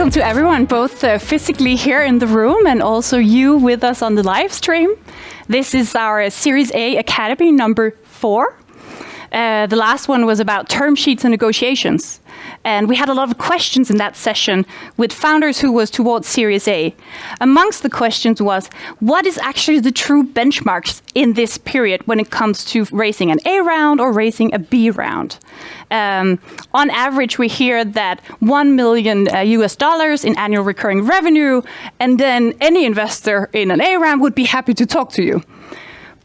welcome to everyone, both physically here in the room and also you with us on the live stream. This is our Series A Academy number 4. The last one was about term sheets and negotiations. And we had a lot of questions in that session with founders who was towards Series A. Amongst the questions was, what is actually the true benchmarks in this period when it comes to raising an A round or raising a B round? On average, we hear that $1 million US in annual recurring revenue, and then any investor in an A round would be happy to talk to you.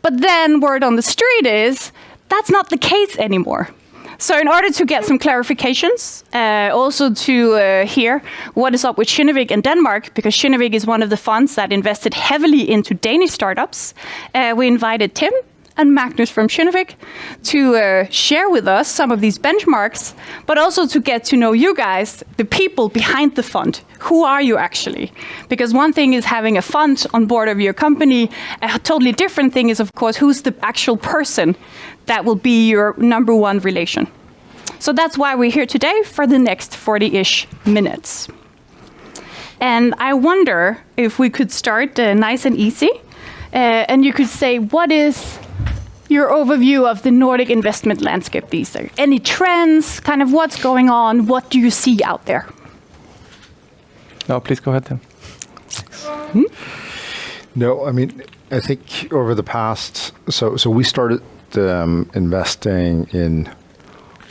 But then word on the street is, that's not the case anymore. So in order to get some clarifications, also to hear what is up with Kinnevik in Denmark, because Kinnevik is one of the funds that invested heavily into Danish startups, we invited Tim and Magnus from Kinnevik to share with us some of these benchmarks, but also to get to know you guys, the people behind the fund. Who are you actually? Because one thing is having a fund on board of your company. A totally different thing is, of course, who's the actual person that will be your number one relation. So that's why we're here today for the next 40-ish minutes. And I wonder if we could start nice and easy. And you could say, what is your overview of the Nordic investment landscape these days? Any trends, kind of what's going on? What do you see out there? No, please go ahead, Tim. No, I mean, I think over the past, so we started investing in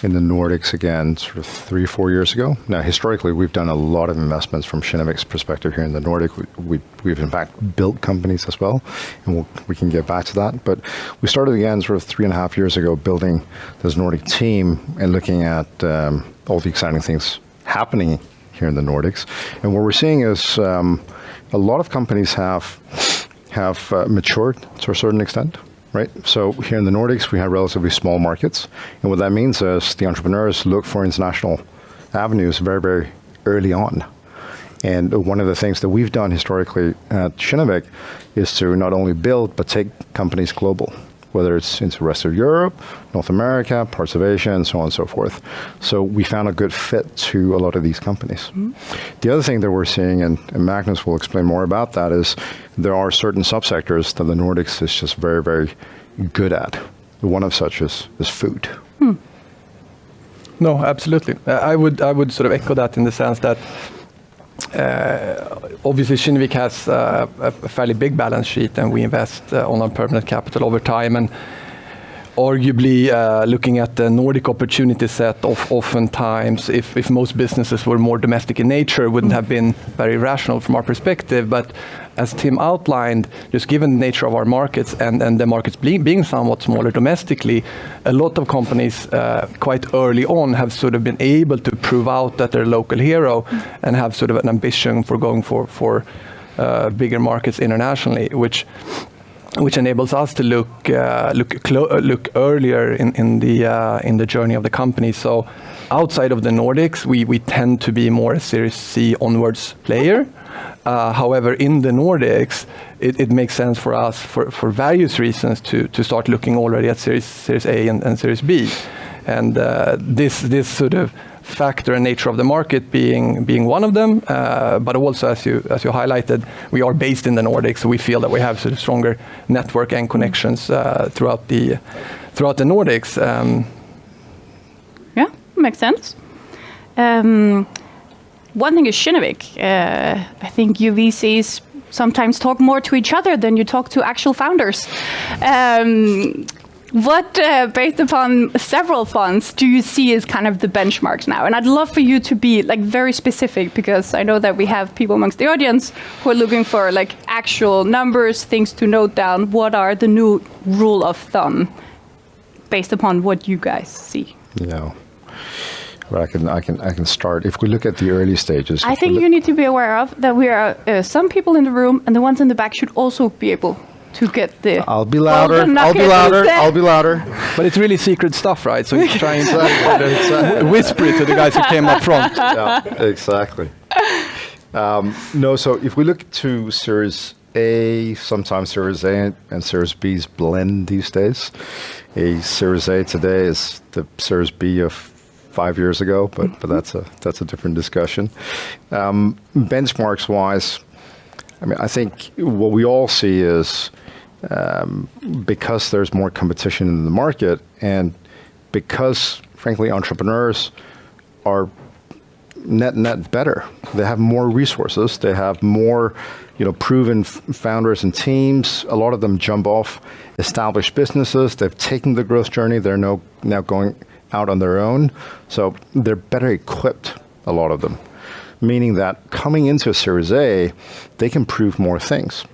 the Nordics again sort of 3-4 years ago. Now, historically, we've done a lot of investments from Kinnevik's perspective here in the Nordic. We've in fact built companies as well, and we can get back to that. But we started again sort of 3.5 years ago building this Nordic team and looking at all the exciting things happening here in the Nordics. And what we're seeing is a lot of companies have matured to a certain extent. Right. So here in the Nordics, we have relatively small markets. And what that means is the entrepreneurs look for international avenues very, very early on. And one of the things that we've done historically at Kinnevik is to not only build, but take companies global, whether it's into the rest of Europe, North America, parts of Asia, and so on and so forth. So we found a good fit to a lot of these companies. Mm-hmm. The other thing that we're seeing, and Magnus will explain more about that, is there are certain subsectors that the Nordics is just very, very good at. One of such is food. No, absolutely. I would sort of echo that in the sense that obviously Kinnevik has a fairly big balance sheet, and we invest on our permanent capital over time. And arguably, looking at the Nordic opportunity set, oftentimes, if most businesses were more domestic in nature, wouldn't have been very rational from our perspective. But as Tim outlined, just given the nature of our markets and the markets being somewhat smaller domestically, a lot of companies quite early on have sort of been able to prove out that they're a local hero and have sort of an ambition for going for bigger markets internationally, which enables us to look earlier in the journey of the company. So outside of the Nordics, we tend to be more a Series C onwards player. However, in the Nordics, it makes sense for us for various reasons to start looking already at Series A and Series B. And this sort of factor and nature of the market being one of them, but also as you highlighted, we are based in the Nordics, so we feel that we have sort of stronger network and connections throughout the Nordics. Yeah, makes sense. One thing is Kinnevik. I think you VCs sometimes talk more to each other than you talk to actual founders. What, based upon several funds, do you see as kind of the benchmarks now? And I'd love for you to be like very specific, because I know that we have people amongst the audience who are looking for like actual numbers, things to note down. What are the new rule of thumb based upon what you guys see? Yeah. But I can start. If we look at the early stages, I think you need to be aware of that we are some people in the room, and the ones in the back should also be able to get the. I'll be louder. I'll be louder. But it's really secret stuff, right? So he's trying to whisper it to the guys who came up front. Yeah, exactly. No, so if we look to Series A, sometimes Series A and Series B's blend these days. A Series A today is the Series B of 5 years ago, but that's a different discussion. Benchmarks wise, I mean, I think what we all see is because there's more competition in the market, and because, frankly, entrepreneurs are net better. They have more resources. They have more, proven founders and teams. A lot of them jump off established businesses. They've taken the growth journey. They're now going out on their own. So they're better equipped, a lot of them. Meaning that coming into a Series A, they can prove more things.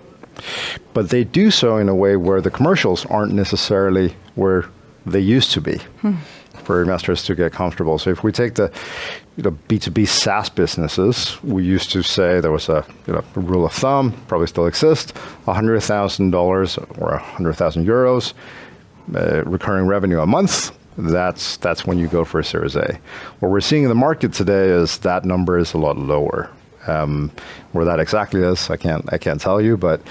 But they do so in a way where the commercials aren't necessarily where they used to be for investors to get comfortable. So if we take the B2B SaaS businesses, we used to say there was a rule of thumb, probably still exists, $100,000 or 100,000 euros recurring revenue a month. That's when you go for a Series A. What we're seeing in the market today is that number is a lot lower. Where that exactly is, I can't tell you, but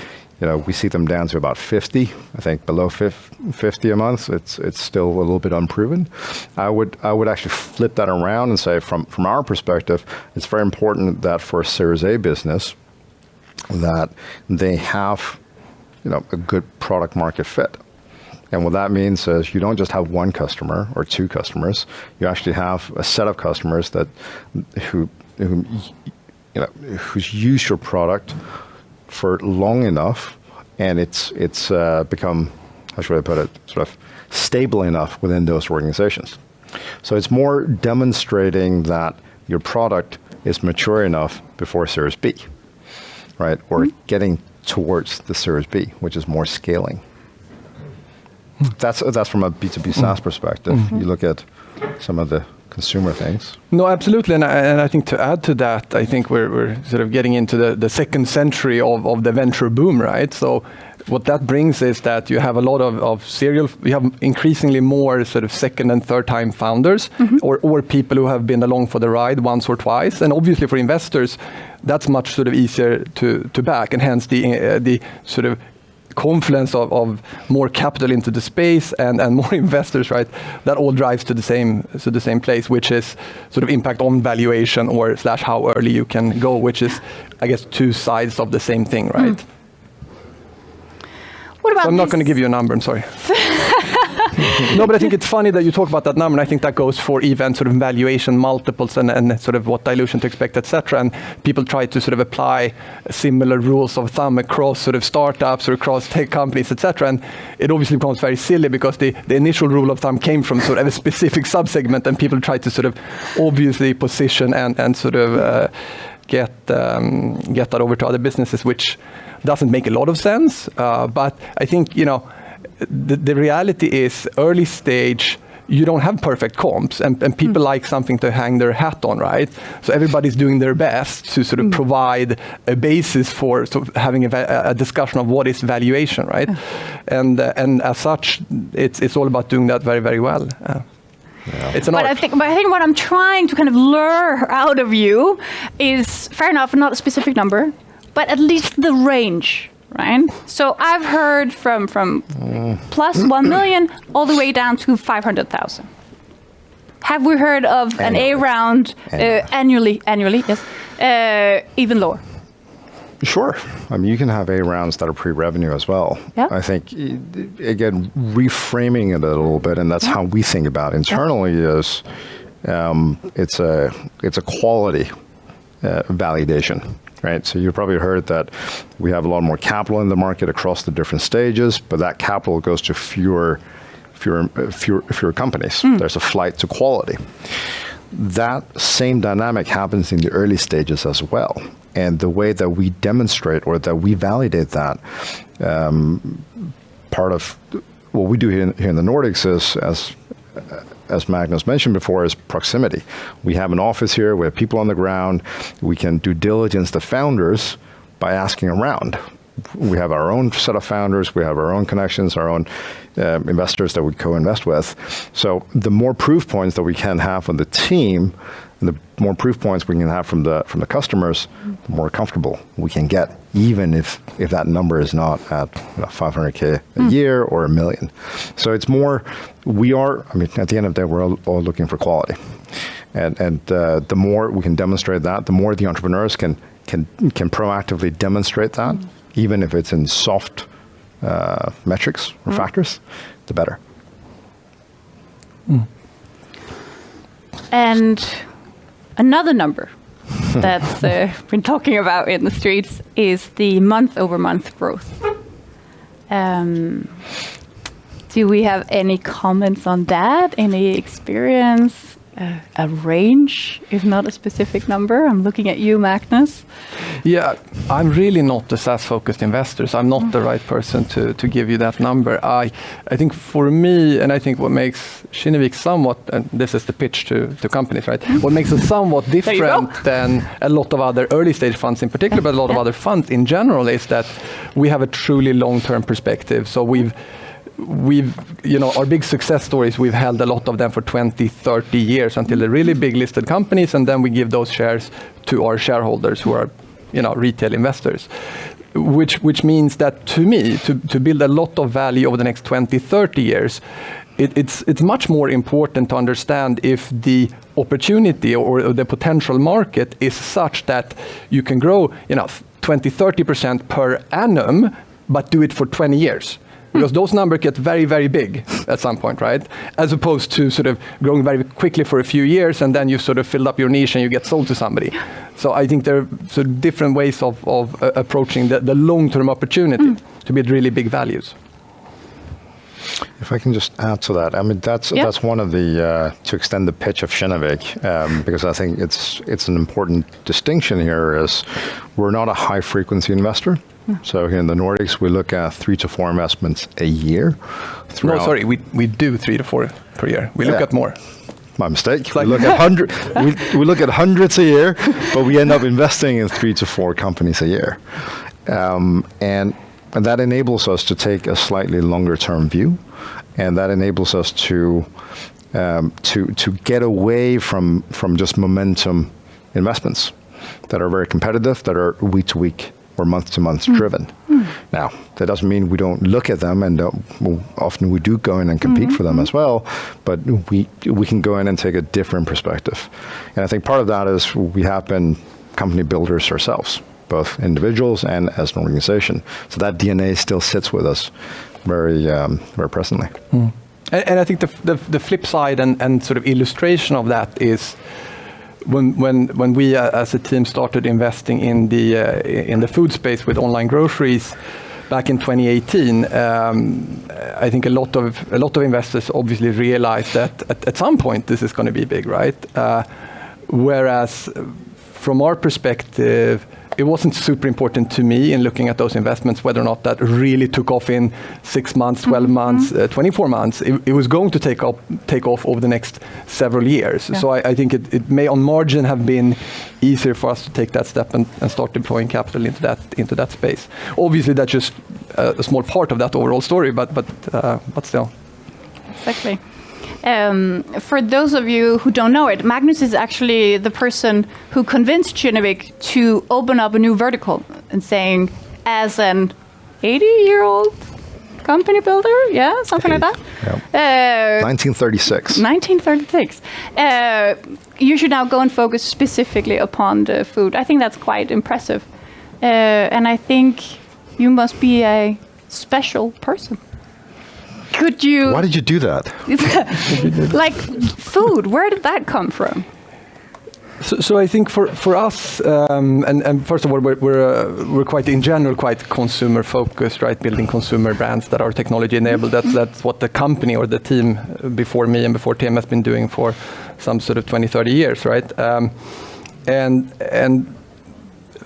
we see them down to about 50. I think below 50 a month. It's still a little bit unproven. I would actually flip that around and say from our perspective, it's very important that for a Series A business that they have a good product market fit. And what that means is you don't just have one customer or two customers. You actually have a set of customers who's used your product for long enough, and it's become, how should I put it, sort of stable enough within those organizations. So it's more demonstrating that your product is mature enough before Series B, right? Or getting towards the Series B, which is more scaling. That's from a B2B SaaS perspective. You look at some of the consumer things. No, absolutely, and I think to add to that, I think we're sort of getting into the second century of the venture boom, right? So what that brings is that you have a lot of you have increasingly more sort of second and third time founders, or people who have been along for the ride once or twice, and obviously for investors, that's much sort of easier to back, and hence the sort of confluence of more capital into the space and more investors, right? That all drives to the same place, which is sort of impact on valuation or / how early you can go, which is, I guess, two sides of the same thing, right? What about I'm not going to give you a number, I'm sorry. No, but I think it's funny that you talk about that number, and I think that goes for even sort of valuation multiples and sort of what dilution to expect, etc. And people try to sort of apply similar rules of thumb across sort of startups or across tech companies, etc. And it obviously becomes very silly because the initial rule of thumb came from sort of a specific subsegment, and people try to sort of obviously position and sort of get that over to other businesses, which doesn't make a lot of sense. But I think, the reality is early stage, you don't have perfect comps, and people like something to hang their hat on, right? So everybody's doing their best to sort of provide a basis for sort of having a discussion of what is valuation, right? And as such, it's all about doing that very, very well. It's an art. I think what I'm trying to kind of lure out of you is, fair enough, not a specific number, but at least the range. Right. So I've heard from plus 1 million all the way down to 500,000. Have we heard of an A round annually? Yes, even lower. Sure. I mean, you can have A rounds that are pre-revenue as well. Yep. I think, again, reframing it a little bit, and that's how we think about it internally, is it's a quality validation. Right, so you've probably heard that we have a lot more capital in the market across the different stages, but that capital goes to fewer companies. There's a flight to quality. That same dynamic happens in the early stages as well, and the way that we demonstrate or that we validate that, part of what we do here in the Nordics is, as Magnus mentioned before, is proximity. We have an office here, we have people on the ground, we can due diligence the founders by asking around. We have our own set of founders, we have our own connections, our own investors that we co-invest with. So the more proof points that we can have on the team, and the more proof points we can have from the customers, the more comfortable we can get, even if that number is not at 500K a year or $1 million. So it's more, at the end of the day, we're all looking for quality. And the more we can demonstrate that, the more the entrepreneurs can proactively demonstrate that, even if it's in soft metrics or factors, the better. And another number that's been talking about in the streets is the month-over-month growth. Do we have any comments on that? Any experience? A range, if not a specific number? I'm looking at you, Magnus. Yeah, I'm really not a SaaS-focused investor, so I'm not the right person to give you that number. I think for me, and I think what makes Kinnevik somewhat, and this is the pitch to companies, right? What makes us somewhat different than a lot of other early-stage funds in particular, but a lot of other funds in general, is that we have a truly long-term perspective. So we've our big success stories, we've held a lot of them for 20, 30 years until they're really big listed companies, and then we give those shares to our shareholders who are, retail investors. Which means that to me, to build a lot of value over the next 20, 30 years, it's much more important to understand if the opportunity or the potential market is such that you can grow, 20, 30% per annum, but do it for 20 years. Because those numbers get very, very big at some point, right? As opposed to sort of growing very quickly for a few years and then you sort of filled up your niche and you get sold to somebody. So I think there are sort of different ways of approaching the long-term opportunity to build really big values. If I can just add to that, I mean, that's one of the, to extend the pitch of Kinnevik, because I think it's an important distinction here is we're not a high frequency investor. So here in the Nordics, we look at 3 to 4 investments a year. No, sorry, we do 3 to 4 per year. We look at more. My mistake. We look at we look at hundreds a year, but we end up investing in 3 to 4 companies a year, and that enables us to take a slightly longer term view, and that enables us to get away from just momentum investments that are very competitive, that are week to week or month to month driven. Now, that doesn't mean we don't look at them, and often we do go in and compete for them as well, but we can go in and take a different perspective. And I think part of that is we have been company builders ourselves, both individuals and as an organization. So that DNA still sits with us very presently. And I think the flip side and sort of illustration of that is when we as a team started investing in the food space with online groceries back in 2018, I think a lot of investors obviously realized that at some point this is going to be big, right? Whereas from our perspective, it wasn't super important to me in looking at those investments whether or not that really took off in 6 months, 12 months, 24 months. It was going to take off over the next several years. Yeah. So I think it may on margin have been easier for us to take that step and start deploying capital into that space. Obviously, that's just a small part of that overall story, but still. Exactly. For those of you who don't know it, Magnus is actually the person who convinced Kinnevik to open up a new vertical and saying, as an 80-year-old company builder, something like that. Yeah. 1936. 1936. You should now go and focus specifically upon the food. I think that's quite impressive. And I think you must be a special person. Could you? Why did you do that? Like food, where did that come from? So I think for us, and first of all, we're quite in general quite consumer focused, right? Building consumer brands that are technology enabled. That's what the company or the team before me and before Tim has been doing for some sort of 20, 30 years, right? And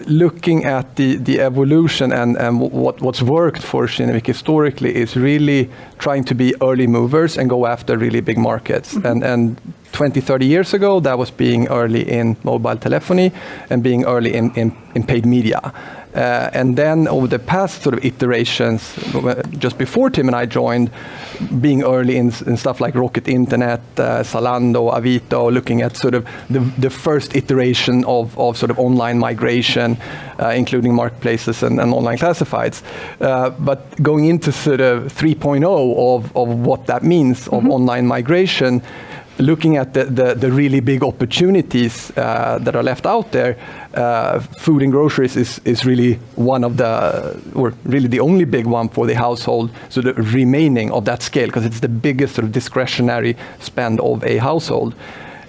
looking at the evolution and what's worked for Kinnevik historically is really trying to be early movers and go after really big markets. And 20, 30 years ago, that was being early in mobile telephony and being early in paid media. And then over the past sort of iterations, just before Tim and I joined, being early in stuff like Rocket Internet, Zalando, Avito, looking at sort of the first iteration of sort of online migration, including marketplaces and online classifieds. But going into sort of 3.0 of what that means of online migration, looking at the really big opportunities that are left out there, food and groceries is really one of or really the only big one for the household, so the remaining of that scale, because it's the biggest sort of discretionary spend of a household.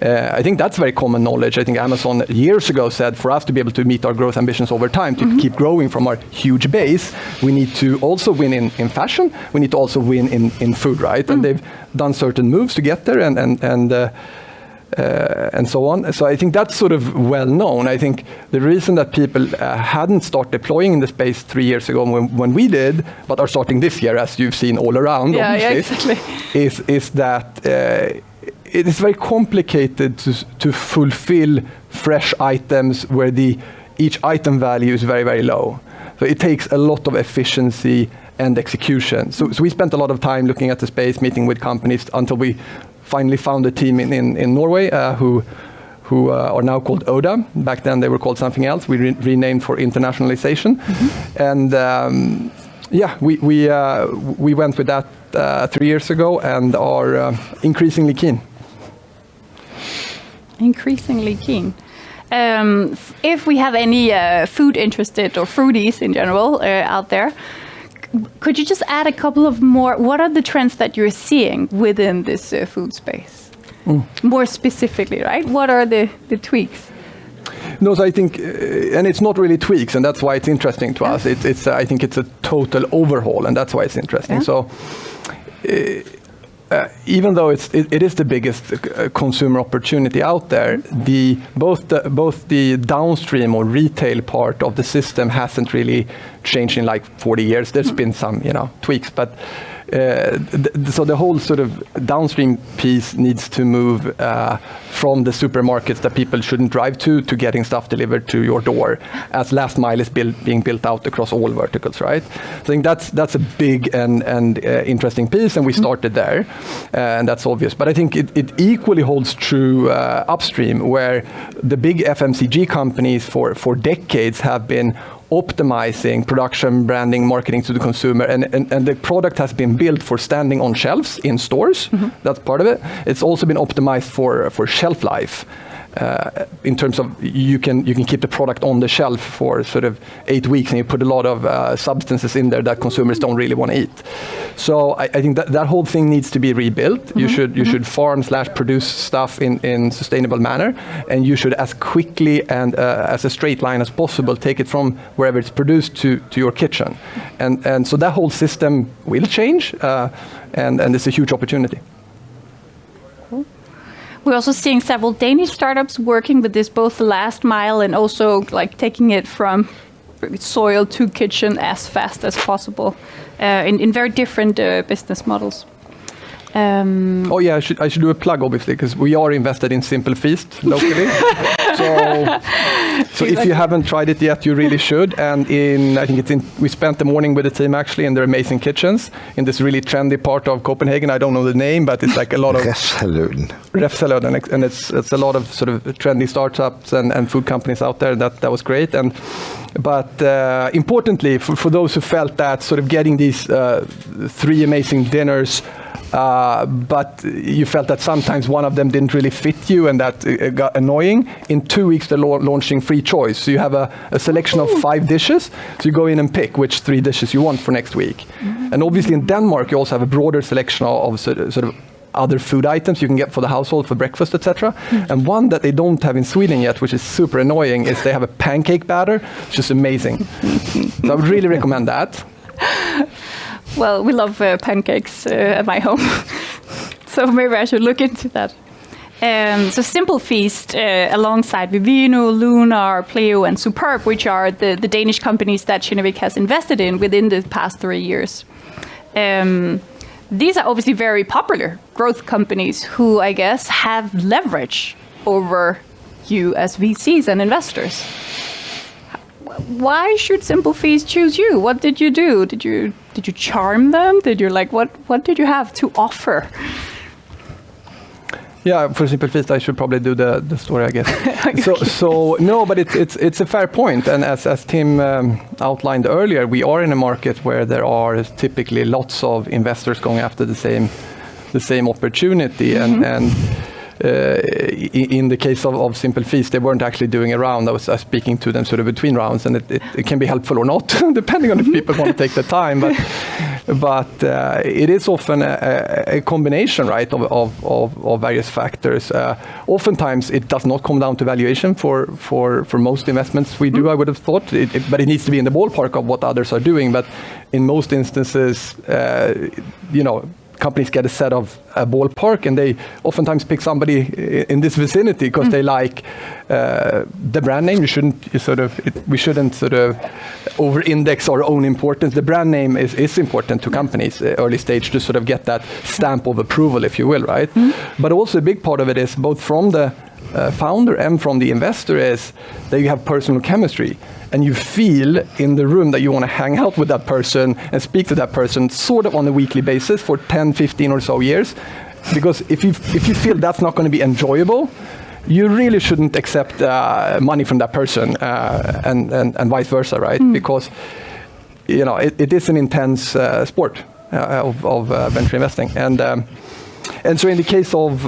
I think that's very common knowledge. I think Amazon years ago said for us to be able to meet our growth ambitions over time, to keep growing from our huge base, we need to also win in fashion, we need to also win in food, right? And they've done certain moves to get there and so on. So I think that's sort of well known. I think the reason that people hadn't started deploying in the space 3 years ago when we did, but are starting this year, as you've seen all around, exactly. is that it is very complicated to fulfill fresh items where each item value is very, very low. So it takes a lot of efficiency and execution. So we spent a lot of time looking at the space, meeting with companies until we finally found a team in Norway who are now called Oda. Back then they were called something else. We renamed for internationalization. And we went with that 3 years ago and are increasingly keen. Increasingly keen. If we have any food interested or foodies in general out there, could you just add a couple of more? What are the trends that you're seeing within this food space? More specifically, right? What are the tweaks? No, so I think, and it's not really tweaks, and that's why it's interesting to us. I think it's a total overhaul, and that's why it's interesting. Yeah. So. Even though it is the biggest consumer opportunity out there, both the downstream or retail part of the system hasn't really changed in like 40 years. There's been some, tweaks, but so the whole sort of downstream piece needs to move from the supermarkets that people shouldn't drive to getting stuff delivered to your door, as last mile is being built out across all verticals, right? So I think that's a big and interesting piece, and we started there, and that's obvious. But I think it equally holds true upstream, where the big FMCG companies for decades have been optimizing production, branding, marketing to the consumer, and the product has been built for standing on shelves in stores. That's part of it. It's also been optimized for shelf life. In terms of you can keep the product on the shelf for sort of 8 weeks, and you put a lot of substances in there that consumers don't really want to eat. So I think that whole thing needs to be rebuilt. You should farm/produce stuff in sustainable manner, and you should as quickly and as a straight line as possible take it from wherever it's produced to your kitchen, and so that whole system will change, and it's a huge opportunity. We're also seeing several Danish startups working with this, both the last mile and also like taking it from soil to kitchen as fast as possible, in very different business models. I should do a plug, obviously, because we are invested in Simple Feast locally. So if you haven't tried it yet, you really should. And we spent the morning with the team actually in their amazing kitchens in this really trendy part of Copenhagen. I don't know the name, but it's like a lot of Refsaløen, and it's a lot of sort of trendy startups and food companies out there. That was great. But importantly, for those who felt that sort of getting these 3 amazing dinners, but you felt that sometimes one of them didn't really fit you and that got annoying. In 2 weeks, they're launching free choice. So you have a selection of 5 dishes. So you go in and pick which 3 dishes you want for next week. And obviously in Denmark, you also have a broader selection of sort of other food items you can get for the household, for breakfast, etc. And one that they don't have in Sweden yet, which is super annoying, is they have a pancake batter, which is amazing. So I would really recommend that. Well, we love pancakes at my home, so maybe I should look into that. So Simple Feast, alongside Vivino, Lunar, Pleo, and Superb, which are the Danish companies that Kinnevik has invested in within the past 3 years. These are obviously very popular growth companies who, I guess, have leverage over you as VCs and investors. Why should Simple Feast choose you? What did you do? Did you charm them? Did you what did you have to offer? Yeah, for Simple Feast, I should probably do the story, I guess. So no, but it's a fair point. And as Tim outlined earlier, we are in a market where there are typically lots of investors going after the same opportunity, and in the case of Simple Feast, they weren't actually doing a round. I was speaking to them sort of between rounds, and it can be helpful or not, depending on if people want to take the time. But it is often a combination, right, of various factors. Oftentimes, it does not come down to valuation for most investments we do, I would have thought, but it needs to be in the ballpark of what others are doing. But in most instances, companies get a set of a ballpark, and they oftentimes pick somebody in this vicinity because they like the brand name. We shouldn't sort of over-index our own importance. The brand name is important to companies early stage to sort of get that stamp of approval, if you will, right? But also a big part of it is both from the founder and from the investor is that you have personal chemistry. And you feel in the room that you want to hang out with that person and speak to that person sort of on a weekly basis for 10, 15 or so years. Because if you feel that's not going to be enjoyable, you really shouldn't accept money from that person and vice versa, right? Because it is an intense sport of venture investing. And so in the case of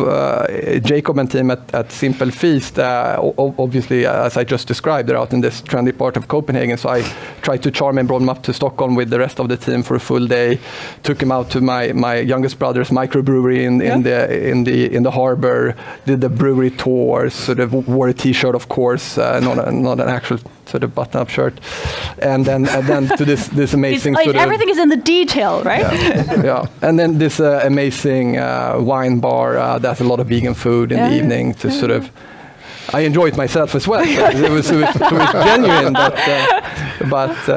Jacob and team at Simple Feast, obviously, as I just described, they're out in this trendy part of Copenhagen. So I tried to charm and brought them up to Stockholm with the rest of the team for a full day. Took them out to my youngest brother's microbrewery in the harbor. Did the brewery tour. Sort of wore a T-shirt, of course, not an actual sort of button-up shirt, and then to this amazing sort of everything is in the detail, right? Yeah. And then this amazing wine bar that has a lot of vegan food in the evening to sort of. I enjoy it myself as well. It was genuine, but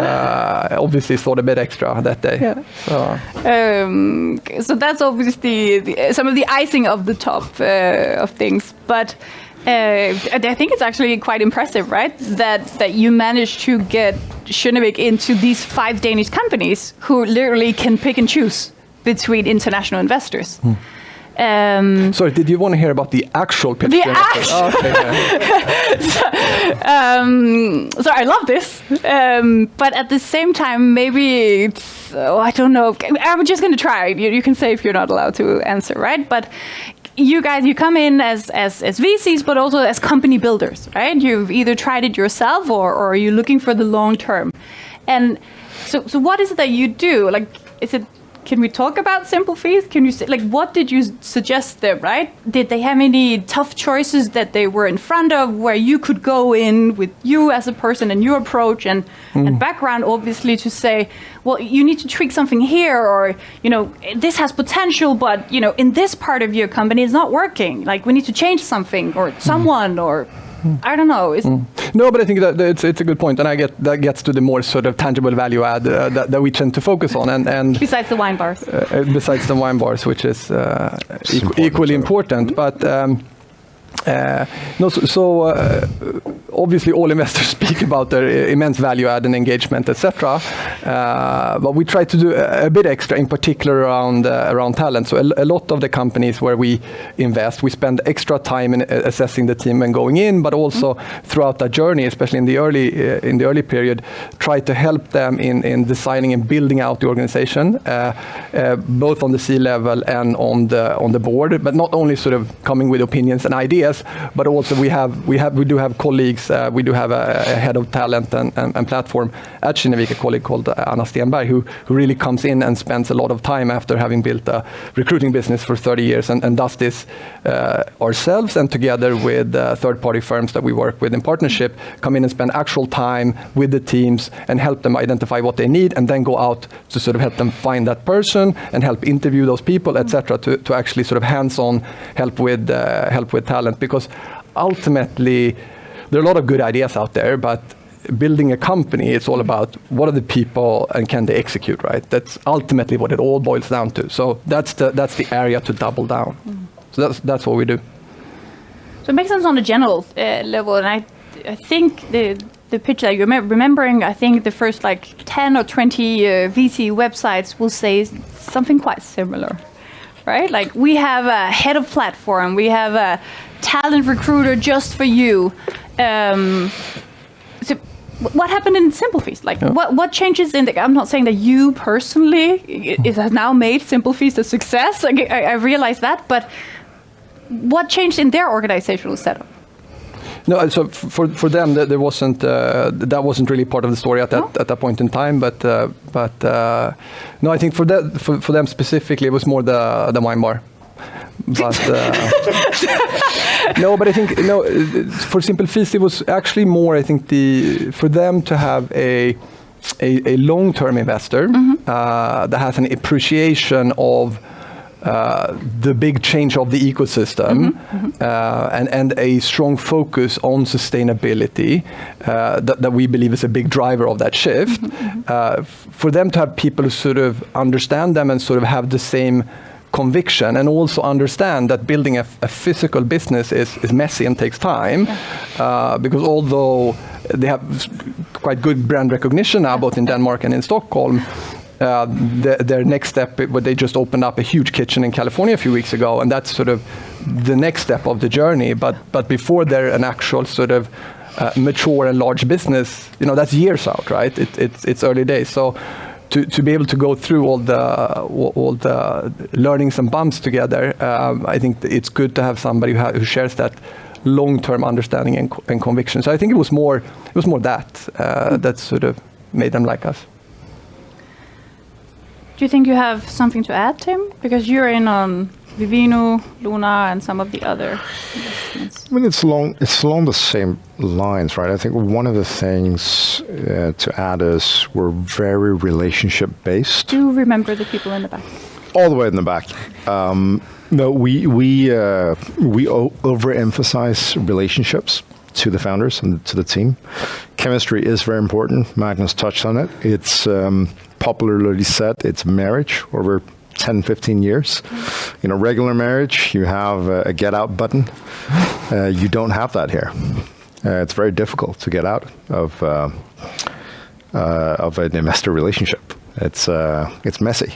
obviously thought a bit extra that day. Yeah. So that's obviously some of the icing of the top of things, but. I think it's actually quite impressive, right? That you managed to get Kinnevik into these 5 Danish companies who literally can pick and choose between international investors. Sorry, did you want to hear about the actual pitch? So I love this, but at the same time, maybe it's, I don't know. I'm just going to try. You can say if you're not allowed to answer, right? But you guys, you come in as VCs, but also as company builders, right? You've either tried it yourself or you're looking for the long term. And so what is it that you do? Like, can we talk about Simple Feast? Can you say, like, what did you suggest them, right? Did they have any tough choices that they were in front of where you could go in with you as a person and your approach and background, obviously, to say, well, you need to tweak something here, or, this has potential, but, in this part of your company, it's not working. Like, we need to change something or someone or... I don't know. No, but I think that it's a good point, and that gets to the more sort of tangible value add that we tend to focus on, and besides the wine bars, which is equally important, but. Obviously all investors speak about their immense value add and engagement, etc. But we try to do a bit extra, in particular around talent. So a lot of the companies where we invest, we spend extra time in assessing the team when going in, but also throughout that journey, especially in the early period, try to help them in designing and building out the organization, both on the C-level and on the board. But not only sort of coming with opinions and ideas, but also we do have colleagues. We do have a head of talent and platform at Kinnevik, a colleague called Anna Stenberg, who really comes in and spends a lot of time after having built a recruiting business for 30 years and does this ourselves and together with third-party firms that we work with in partnership, come in and spend actual time with the teams and help them identify what they need, and then go out to sort of help them find that person and help interview those people, etc., to actually sort of hands-on help with talent. Because ultimately, there are a lot of good ideas out there, but building a company, it's all about what are the people and can they execute, right? That's ultimately what it all boils down to. So that's the area to double down. So that's what we do. So it makes sense on a general level, and I think the pitch that you're remembering, I think the first 10 or 20 VC websites will say something quite similar, right? Like, we have a head of platform, we have a talent recruiter just for you. So what happened in Simple Feast? What changes in I'm not saying that you personally it has now made Simple Feast a success. I realize that, but what changed in their organizational setup? No, so for them, there wasn't that wasn't really part of the story at that point in time. But no, I think for them specifically, it was more the wine bar. But no, but I think for Simple Feast, it was actually more. I think for them to have a long-term investor that has an appreciation of the big change of the ecosystem and a strong focus on sustainability that we believe is a big driver of that shift. For them to have people who sort of understand them and sort of have the same conviction and also understand that building a physical business is messy and takes time, because although they have quite good brand recognition now, both in Denmark and in Stockholm, their next step, they just opened up a huge kitchen in California a few weeks ago, and that's sort of the next step of the journey. But before they're an actual sort of mature and large business, that's years out, right? It's early days. So to be able to go through all the learnings and bumps together, I think it's good to have somebody who shares that long-term understanding and conviction. So I think it was more that sort of made them like us. Do you think you have something to add, Tim? Because you're in on Vivino, Luna, and some of the other investments. I mean, it's along the same lines, right? I think one of the things to add is we're very relationship-based. Do remember the people in the back. All the way in the back. No, we overemphasize relationships to the founders and to the team. Chemistry is very important. Magnus touched on it. It's popularly said it's marriage over 10, 15 years. Regular marriage, you have a get out button. You don't have that here. It's very difficult to get out of an investor relationship. It's messy,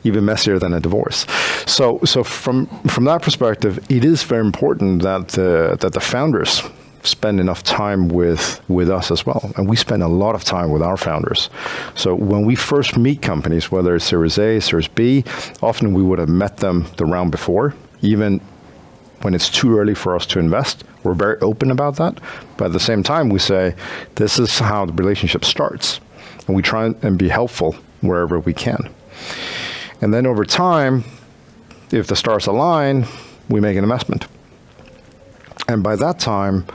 even messier than a divorce. So from that perspective, it is very important that the founders spend enough time with us as well. And we spend a lot of time with our founders. So when we first meet companies, whether it's Series A, Series B, often we would have met them the round before, even when it's too early for us to invest. We're very open about that. But at the same time, we say, this is how the relationship starts. And we try and be helpful wherever we can. And then over time, if the stars align, we make an investment. And by that time,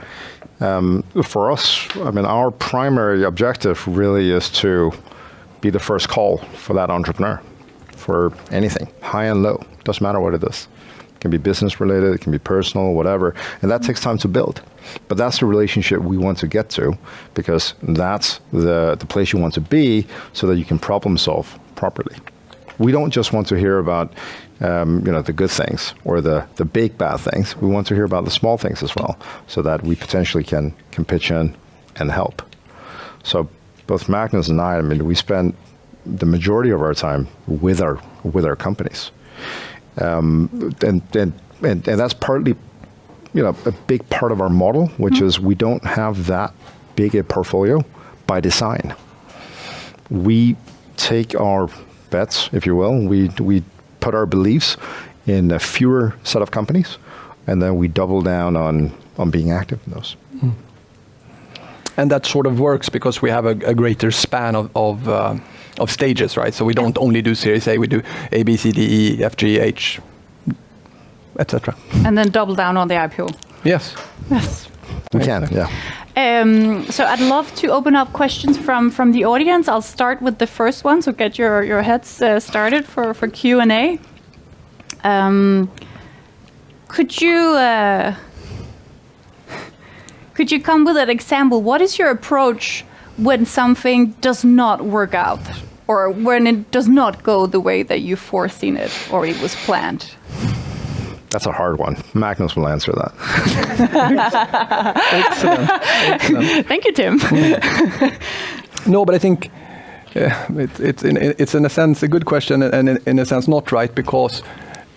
for us, our primary objective really is to be the first call for that entrepreneur for anything, high and low. Doesn't matter what it is. It can be business related, it can be personal, whatever. And that takes time to build. But that's the relationship we want to get to, because that's the place you want to be so that you can problem solve properly. We don't just want to hear about the good things or the big bad things. We want to hear about the small things as well, so that we potentially can pitch in and help. So both Magnus and I we spend the majority of our time with our companies, and that's partly a big part of our model, which is we don't have that big a portfolio by design. We take our bets, if you will. We put our beliefs in a fewer set of companies, and then we double down on being active in those. And that sort of works because we have a greater span of stages, right? So we don't only do Series A, we do A, B, C, D, E, F, G, H, etc. And then double down on the IPO. Yes. Yes. We can, yeah. So I'd love to open up questions from the audience. I'll start with the first one, so get your heads started for Q&A. Could you come with an example? What is your approach when something does not work out, or when it does not go the way that you foreseen it or it was planned? That's a hard one. Magnus will answer that. Excellent. Thank you, Tim. No, but I think it's in a sense a good question, and in a sense not right, because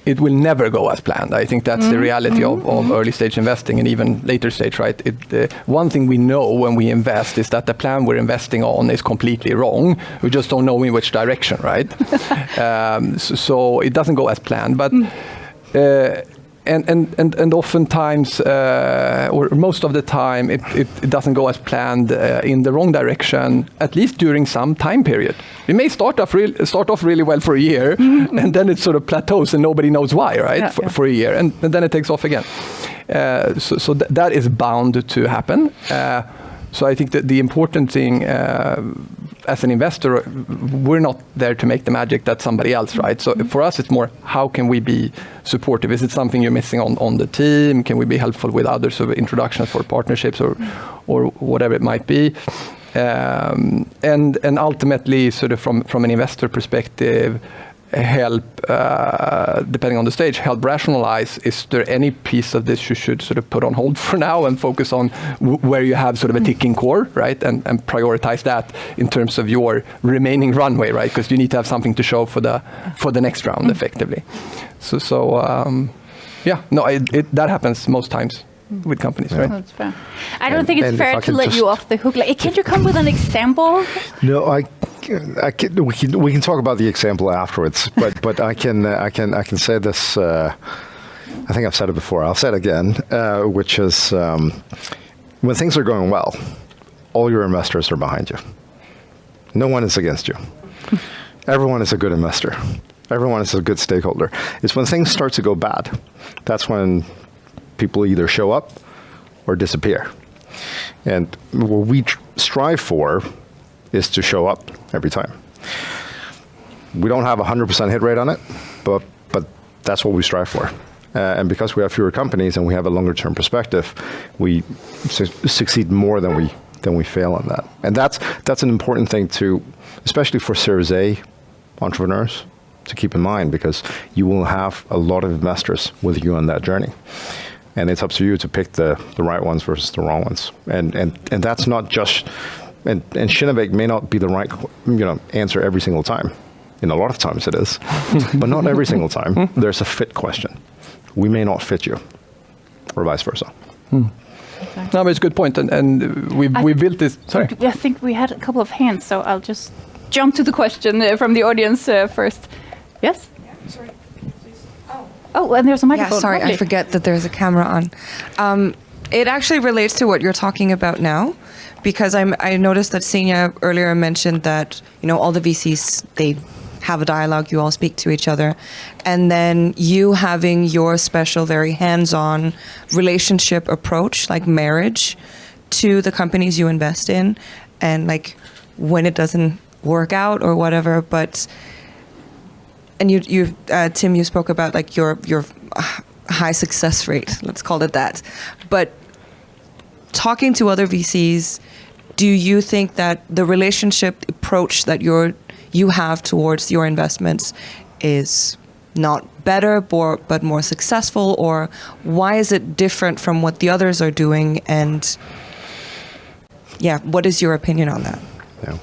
it will never go as planned. I think that's the reality of early stage investing and even later stage, right? One thing we know when we invest is that the plan we're investing on is completely wrong. We just don't know in which direction, right? So it doesn't go as planned. But And oftentimes, or most of the time, it doesn't go as planned in the wrong direction, at least during some time period. We may start off really well for a year, and then it sort of plateaus and nobody knows why, right? For a year, and then it takes off again. So that is bound to happen. So I think that the important thing, as an investor, we're not there to make the magic. That's somebody else, right? So for us, it's more, how can we be supportive? Is it something you're missing on the team? Can we be helpful with other sort of introductions for partnerships or whatever it might be? And ultimately, sort of from an investor perspective, help, depending on the stage, help rationalize, is there any piece of this you should sort of put on hold for now and focus on where you have sort of a ticking core, right? And prioritize that in terms of your remaining runway, right? Because you need to have something to show for the next round, effectively. That happens most times with companies, right? That's fair. I don't think it's fair to let you off the hook. Like, can't you come with an example? No, we can talk about the example afterwards, but I can say this. I think I've said it before. I'll say it again, which is when things are going well, all your investors are behind you. No one is against you. Everyone is a good investor. Everyone is a good stakeholder. It's when things start to go bad, that's when people either show up or disappear. And what we strive for is to show up every time. We don't have a 100% hit rate on it, but that's what we strive for. And because we have fewer companies and we have a longer term perspective, we succeed more than we fail on that. And that's an important thing to, especially for Series A entrepreneurs, to keep in mind, because you will have a lot of investors with you on that journey. And it's up to you to pick the right ones versus the wrong ones. And that's not just, and Kinnevik may not be the right answer every single time. And a lot of times it is, but not every single time. There's a fit question. We may not fit you, or vice versa. Exactly. No, but it's a good point. And we built this. Sorry. I think we had a couple of hands, so I'll just jump to the question from the audience first. Yes? Yeah, sorry. Oh, and there's a microphone. Yeah, sorry, Lovely. I forget that there's a camera on. It actually relates to what you're talking about now, because I noticed that Zenia earlier mentioned that all the VCs, they have a dialogue, you all speak to each other, and then you having your special, very hands-on relationship approach, like marriage, to the companies you invest in, and like when it doesn't work out or whatever, but. And you Tim, you spoke about like your high success rate, let's call it that. But talking to other VCs, do you think that the relationship approach that you have towards your investments is not better, but more successful, or why is it different from what the others are doing? And what is your opinion on that? Yeah.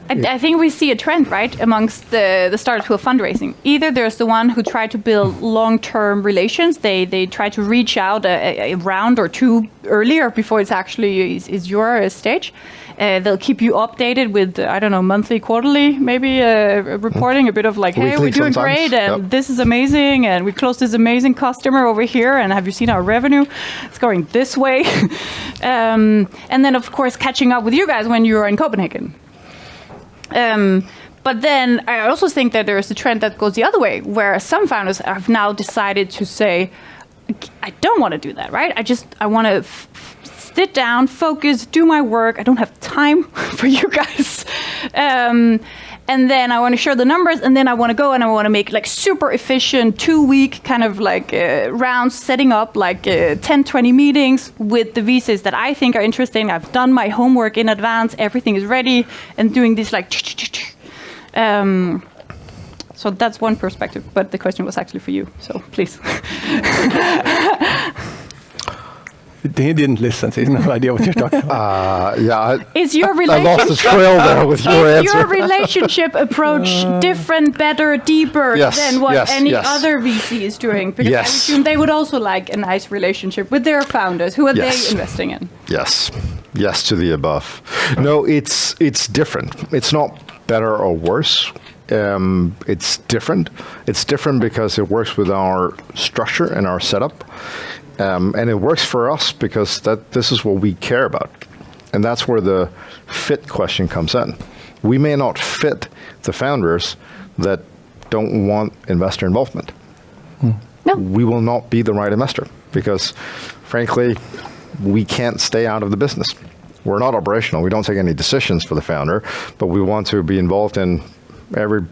I think we see a trend, right, amongst the startups who are fundraising. Either there's the one who try to build long-term relations. They try to reach out a round or two earlier before it's actually is your stage. They'll keep you updated with, monthly, quarterly, maybe reporting a bit of like, hey, we're doing great, and this is amazing, and we closed this amazing customer over here, and have you seen our revenue? It's going this way. And then, of course, catching up with you guys when you're in Copenhagen. But then I also think that there is a trend that goes the other way, where some founders have now decided to say, I don't want to do that, right? I want to sit down, focus, do my work. I don't have time for you guys. And then I want to share the numbers, and then I want to go and I want to make like super efficient 2-week kind of like rounds, setting up like 10, 20 meetings with the VCs that I think are interesting. I've done my homework in advance. Everything is ready, and doing this like. So that's one perspective, but the question was actually for you. So please. He didn't listen, so he has no idea what you're talking about. Is your I lost the trail there with your answer. Is your relationship approach different, better, deeper than what any other VC is doing? Because I assume they would also like a nice relationship with their founders. Who are they investing in? Yes to the above. No, it's different. It's not better or worse. it's different. It's different because it works with our structure and our setup. And it works for us because this is what we care about. And that's where the fit question comes in. We may not fit the founders that don't want investor involvement. No. We will not be the right investor because, frankly, we can't stay out of the business. We're not operational. We don't take any decisions for the founder, but we want to be involved in every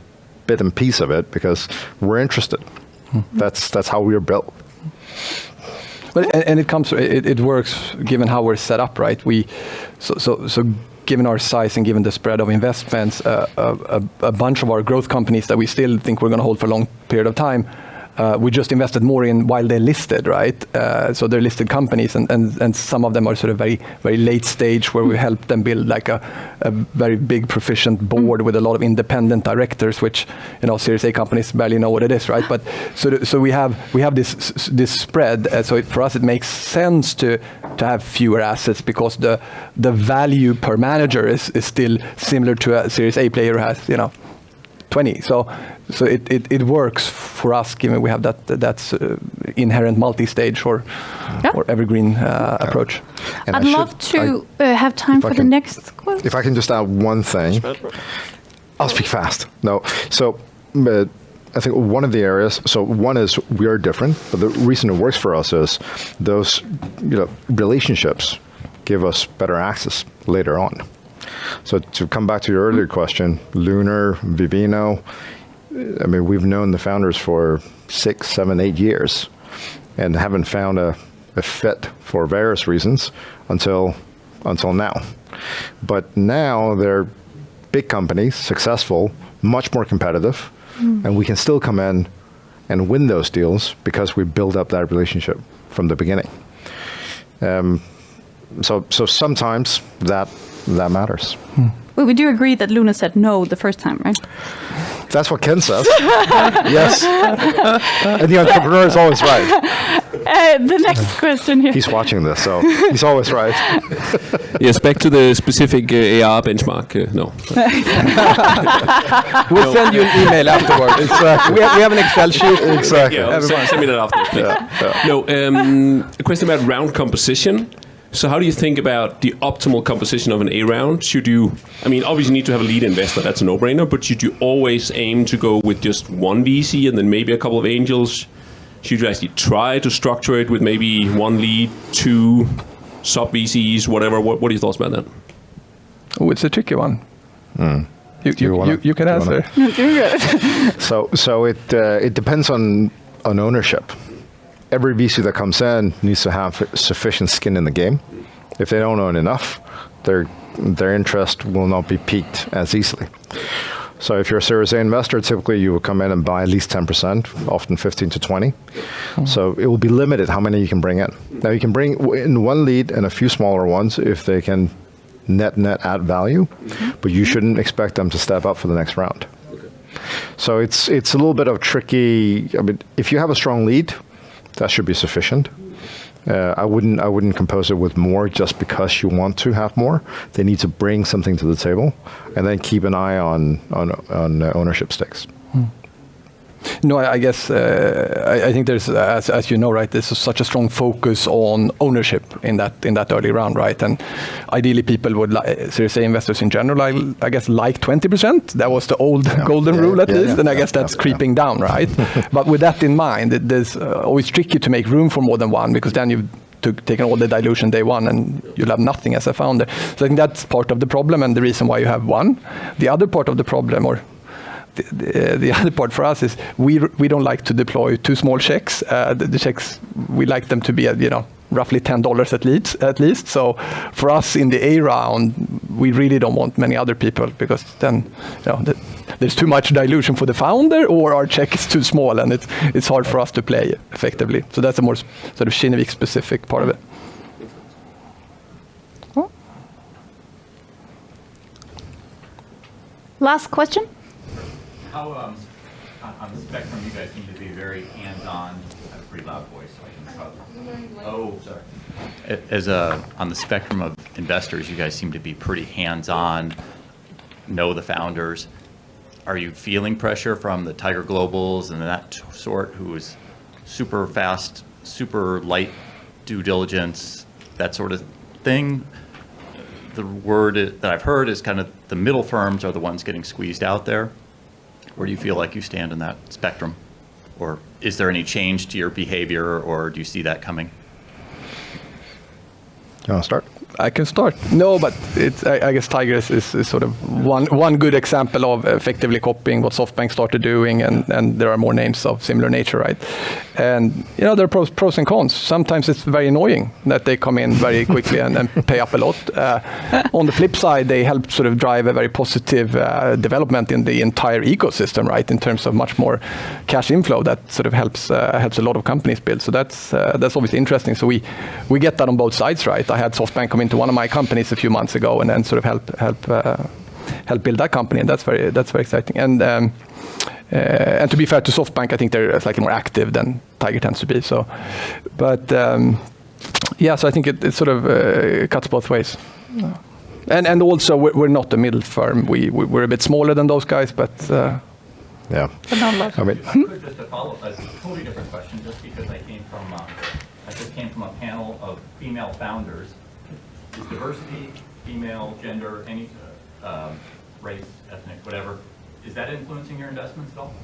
bit and piece of it because we're interested. That's how we are built. But and it works given how we're set up, right? So given our size and given the spread of investments, a bunch of our growth companies that we still think we're going to hold for a long period of time, we just invested more in while they're listed, right? So they're listed companies, and some of them are sort of very, very late stage where we help them build like a very big proficient board with a lot of independent directors, which Series A companies barely know what it is, right? But so we have this spread. So for us, it makes sense to have fewer assets because the value per manager is still similar to a Series A player who has 20. So it works for us given we have that's inherent multi-stage or evergreen approach. And I'd love to have time for the next question. If I can just add one thing. I'll speak fast. No. So I think one of the areas, so one is we are different, but the reason it works for us is those relationships give us better access later on. So to come back to your earlier question, Lunar, Vivino, I mean, we've known the founders for 6, 7, 8 years and haven't found a fit for various reasons until now. But now they're big companies, successful, much more competitive, and we can still come in and win those deals because we build up that relationship from the beginning. So sometimes that matters. Well, we do agree that Luna said no the first time, right? That's what Ken says. Yes. And the entrepreneur is always right. The next question here. He's watching this, so he's always right. Yes, back to the specific AR benchmark. No. We'll send you an email afterwards. We have an Excel sheet. Exactly. Yeah, send me that after. No, a question about round composition. So how do you think about the optimal composition of an A round? Obviously you need to have a lead investor, that's a no-brainer, but should you always aim to go with just one VC and then maybe a couple of angels? Should you actually try to structure it with maybe one lead, 2 sub-VCs, whatever? What are your thoughts about that? Oh, it's a tricky one. You can answer. So it depends on ownership. Every VC that comes in needs to have sufficient skin in the game. If they don't own enough, their interest will not be piqued as easily. So if you're a Series A investor, typically you will come in and buy at least 10%, often 15 to 20. So it will be limited how many you can bring in. Now you can bring in one lead and a few smaller ones if they can net add value, but you shouldn't expect them to step up for the next round. So it's a little bit of tricky. I mean, if you have a strong lead, that should be sufficient. I wouldn't compose it with more just because you want to have more. They need to bring something to the table, and then keep an eye on ownership stakes. No, I guess I think there's, as you know, right, there's such a strong focus on ownership in that early round, right? And ideally, people would Series A investors in general, I guess, like 20%. That was the old golden rule at least, and I guess that's creeping down, right? But with that in mind, there's always tricky to make room for more than one because then you've taken all the dilution day one and you'll have nothing as a founder. So I think that's part of the problem and the reason why you have one. The other part of the problem, or the other part for us, is we don't like to deploy too small checks. The checks, we like them to be at roughly $10 at least. So for us in the A round, we really don't want many other people because then there's too much dilution for the founder, or our check is too small and it's hard for us to play effectively. So that's a more sort of Kinnevik specific part of it. Last question. How, on the spectrum, you guys seem to be very hands-on. I have a pretty loud voice, so I can probably... Oh, sorry. On the spectrum of investors, you guys seem to be pretty hands-on, know the founders. are you feeling pressure from the Tiger Globals and that sort, who is super fast, super light due diligence, that sort of thing? The word that I've heard is kind of the middle firms are the ones getting squeezed out there. Where do you feel like you stand in that spectrum? Or is there any change to your behavior, or do you see that coming? You want to start? I can start. No, but I guess Tiger is sort of one good example of effectively copying what SoftBank started doing, and there are more names of similar nature, right? And there are pros and cons. Sometimes it's very annoying that they come in very quickly and pay up a lot. On the flip side, they help sort of drive a very positive development in the entire ecosystem, right? In terms of much more cash inflow that sort of helps a lot of companies build. So that's obviously interesting. So we get that on both sides, right? I had SoftBank come into one of my companies a few months ago and then sort of help build that company, and that's very exciting. And to be fair to SoftBank, I think they're slightly more active than Tiger tends to be. So, but so I think it sort of cuts both ways. And also we're not a middle firm. We're a bit smaller than those guys, but yeah. But not a lot. I mean, Just to follow up, a totally different question, just because I just came from a panel of female founders. Is diversity, female, gender, any race, ethnic, whatever, is that influencing your investments at all?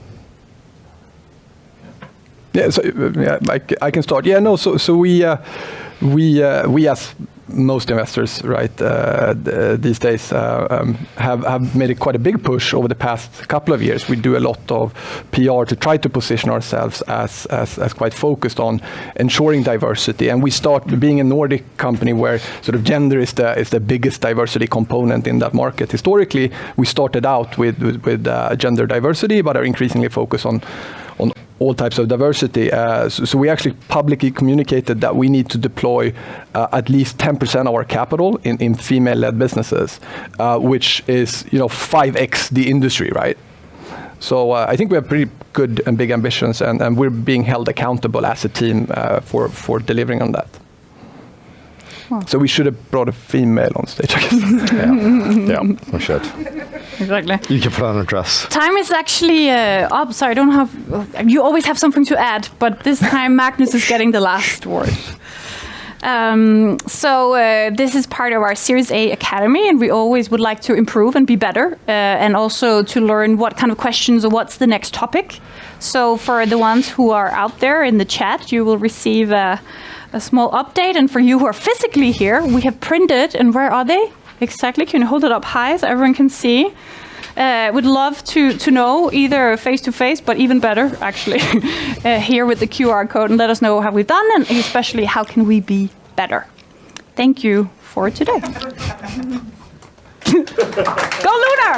Yeah, so I can start. Yeah, no. So we as most investors, right, these days have made quite a big push over the past couple of years. We do a lot of PR to try to position ourselves as quite focused on ensuring diversity. And we start being a Nordic company where sort of gender is the biggest diversity component in that market. Historically, we started out with gender diversity, but are increasingly focused on all types of diversity. So we actually publicly communicated that we need to deploy at least 10% of our capital in female-led businesses, which is 5x the industry, right? So I think we have pretty good and big ambitions, and we're being held accountable as a team for delivering on that. Wow. So we should have brought a female on stage, I guess. yeah, we should. Exactly. You can put on a dress. Time is actually up, so I don't have... You always have something to add, but this time Magnus is getting the last word. This is part of our Series A Academy, and we always would like to improve and be better, and also to learn what kind of questions or what's the next topic. So for the ones who are out there in the chat, you will receive a small update, and for you who are physically here, we have printed, and where are they? Exactly, can you hold it up high so everyone can see? Would love to know, either face-to-face, but even better, actually, here with the QR code, and let us know how we've done, and especially how can we be better. Thank you for today. Go Lunar!